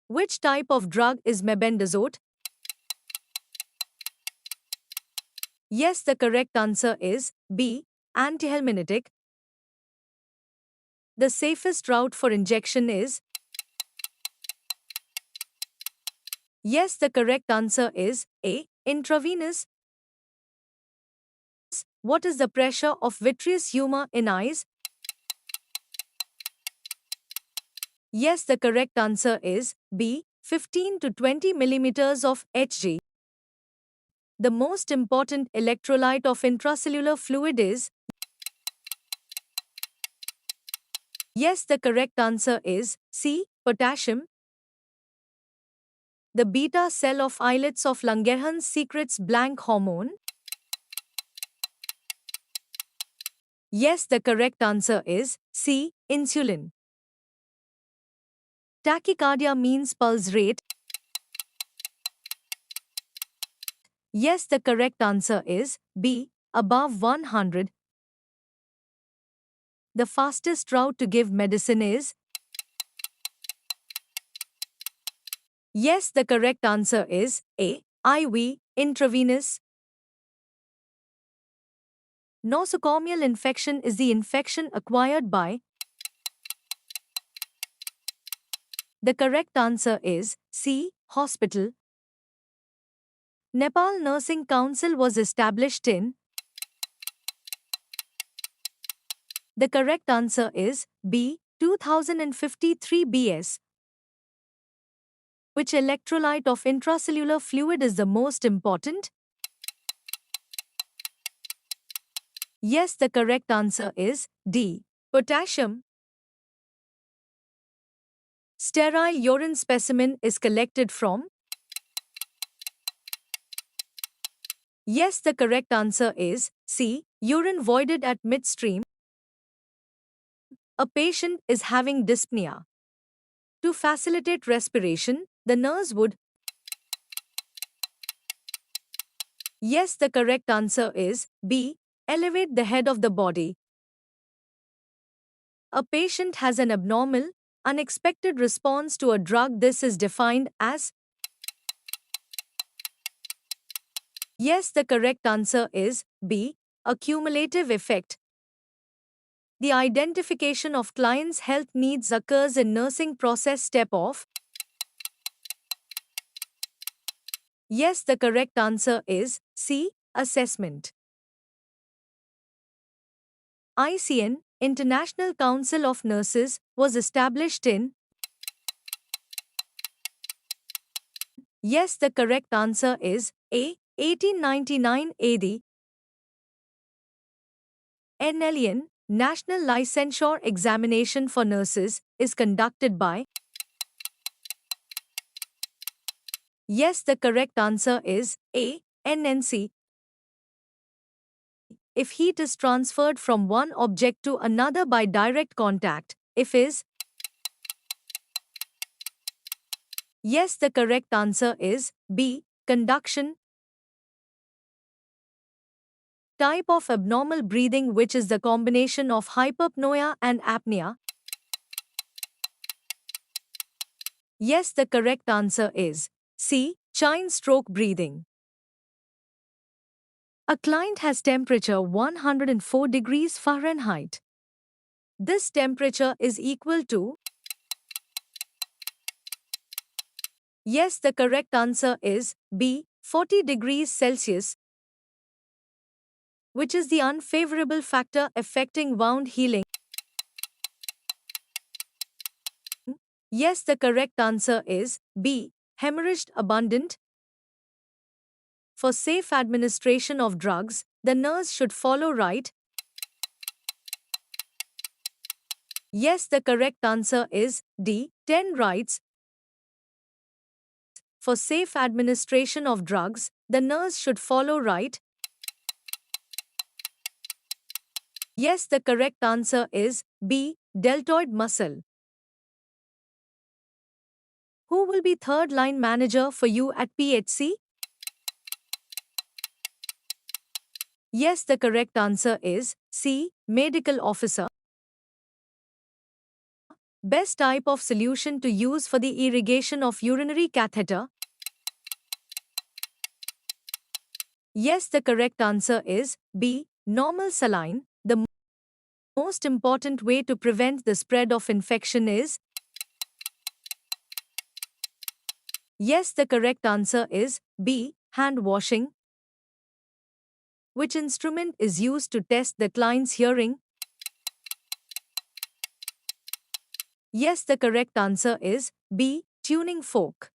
Which type of drug is mebendazole? Yes, the correct answer is B. Antihelminitic. The safest route for injection is. Yes, the correct answer is A. Intravenous. What is the pressure of vitreous humor in eyes? Yes, the correct answer is B. 15 to 20 millimeters of Hg. The most important electrolyte of intracellular fluid is. Yes, the correct answer is C. Potassium. The beta cell of islets of Langerhans secretes blank hormone. Yes, the correct answer is C. Insulin. Tachycardia means pulse rate. Yes, the correct answer is B. Above 100. The fastest route to give medicine is. Yes, the correct answer is A. IV, intravenous. Nosocomial infection is the infection acquired by. The correct answer is C. Hospital. Nepal Nursing Council was established in. The correct answer is B. 2053 BS. Which electrolyte of intracellular fluid is the most important? Yes, the correct answer is D. Potassium. Sterile urine specimen is collected from. Yes, the correct answer is C. Urine voided at midstream. A patient is having dyspnea. To facilitate respiration, the nurse would. Yes, the correct answer is B. Elevate the head of the body. A patient has an abnormal, unexpected response to a drug. This is defined as. Yes, the correct answer is B. Accumulative effect. The identification of client's health needs occurs in nursing process step of. Yes, the correct answer is C. Assessment. ICN, International Council of Nurses, was established in. Yes, the correct answer is A. 1899 AD. NLEN, National Licensure Examination for Nurses, is conducted by. Yes, the correct answer is A. NNC. If heat is transferred from one object to another by direct contact, if is. Yes, the correct answer is B. Conduction. Type of abnormal breathing which is the combination of hyperpnoea and apnea. Yes, the correct answer is C. Chine stroke breathing. A client has temperature 104 degrees Fahrenheit. This temperature is equal to. Yes, the correct answer is B. 40 degrees Celsius, which is the unfavorable factor affecting wound healing. Yes, the correct answer is B. Hemorrhaged abundant. For safe administration of drugs, the nurse should follow right. Yes, the correct answer is D. 10 rights. For safe administration of drugs, the nurse should follow right. Yes, the correct answer is B. Deltoid muscle. Who will be third line manager for you at PHC? Yes, the correct answer is C. Medical officer. Best type of solution to use for the irrigation of urinary catheter? Yes, the correct answer is B. Normal saline. The most important way to prevent the spread of infection is? Yes, the correct answer is B. Hand washing. Which instrument is used to test the client's hearing? Yes, the correct answer is B. Tuning fork.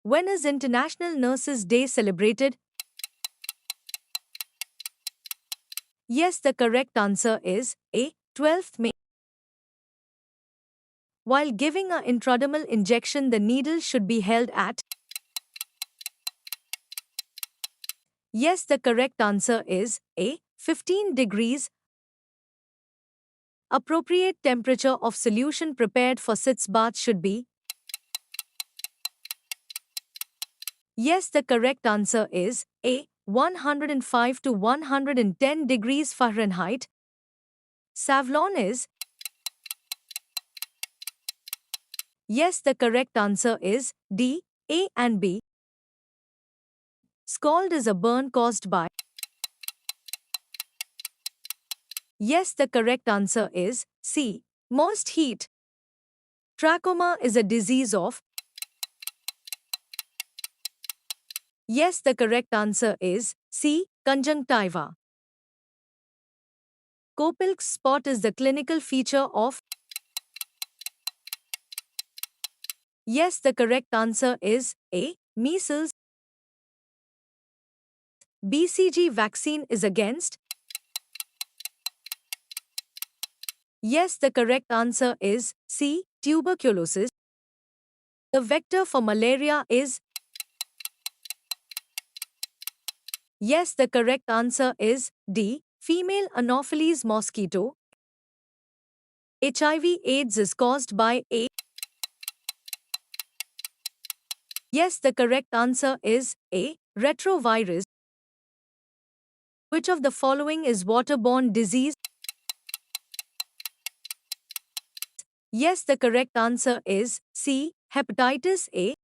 When is International Nurses Day celebrated? Yes, the correct answer is A. 12th May. While giving an intradermal injection, the needle should be held at? Yes, the correct answer is A. 15 degrees. Appropriate temperature of solution prepared for sitz bath should be? Yes, the correct answer is A. 105 to 110 degrees Fahrenheit. Savlon is? Yes, the correct answer is D. A and B. Scald is a burn caused by? Yes, the correct answer is C. Moist heat. Trachoma is a disease of? Yes, the correct answer is C. Conjunctiva. Kopilk's spot is the clinical feature of? Yes, the correct answer is A. Measles. BCG vaccine is against? Yes, the correct answer is C. Tuberculosis. The vector for malaria is? Yes, the correct answer is D. Female Anopheles mosquito. HIV/AIDS is caused by A? Yes, the correct answer is A. Retrovirus. Which of the following is waterborne disease? Yes, the correct answer is C. Hepatitis A.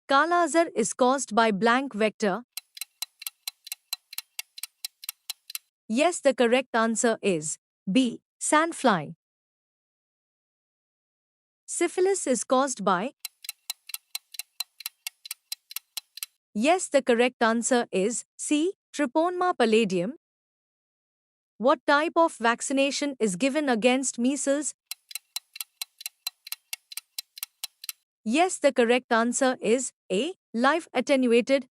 Kala-Azar is caused by blank vector. Yes, the correct answer is B. Sandfly. Syphilis is caused by? Yes, the correct answer is C. Treponema pallidum. What type of vaccination is given against measles? Yes, the correct answer is A. Live attenuated.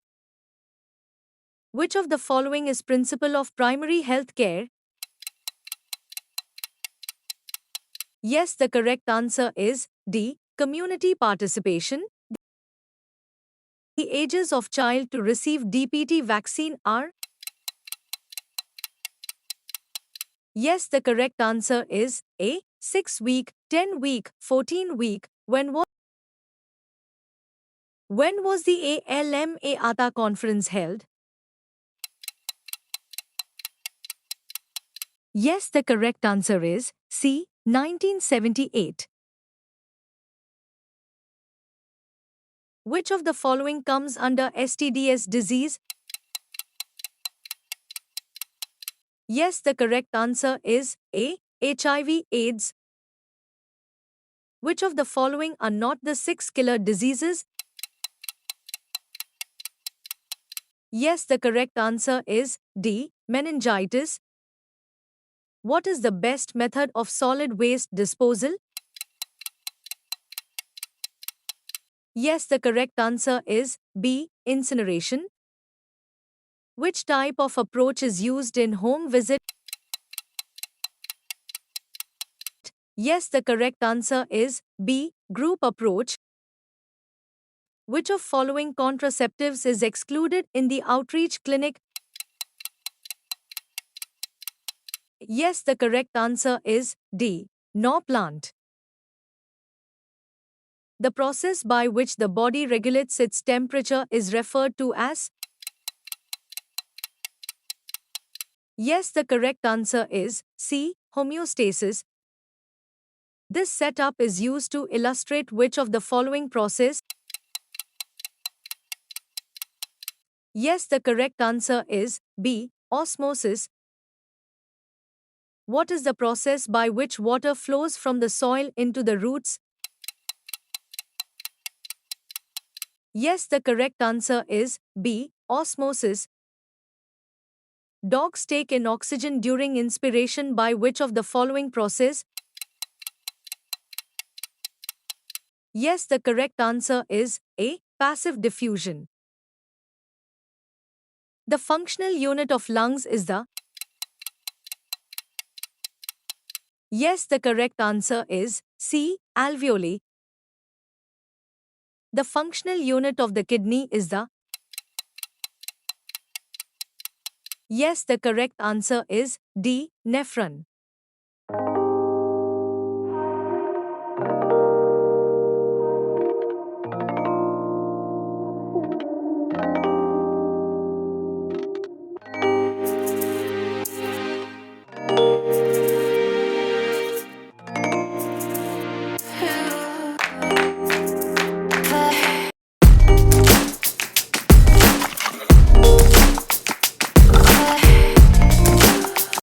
Which of the following is principle of primary health care? Yes, the correct answer is D. Community participation. The ages of child to receive DPT vaccine are? Yes, the correct answer is A. 6-week, 10-week, 14-week. When was the ALMA-ATA conference held? Yes, the correct answer is C. 1978. Which of the following comes under STDs disease? Yes, the correct answer is A. HIV/AIDS. Which of the following are not the 6 killer diseases? Yes, the correct answer is D. Meningitis. What is the best method of solid waste disposal? Yes, the correct answer is B. Incineration. Which type of approach is used in home visit? Yes, the correct answer is B. Group approach. Which of following contraceptives is excluded in the outreach clinic? Yes, the correct answer is D. Norplant. The process by which the body regulates its temperature is referred to as? Yes, the correct answer is C. Homeostasis. This setup is used to illustrate which of the following process. Yes, the correct answer is B. Osmosis. What is the process by which water flows from the soil into the roots? Yes, the correct answer is B. Osmosis. Dogs take in oxygen during inspiration by which of the following process? Yes, the correct answer is A. Passive diffusion. The functional unit of lungs is the. Yes, the correct answer is C. Alveoli. The functional unit of the kidney is the. Yes, the correct answer is D. Nephron.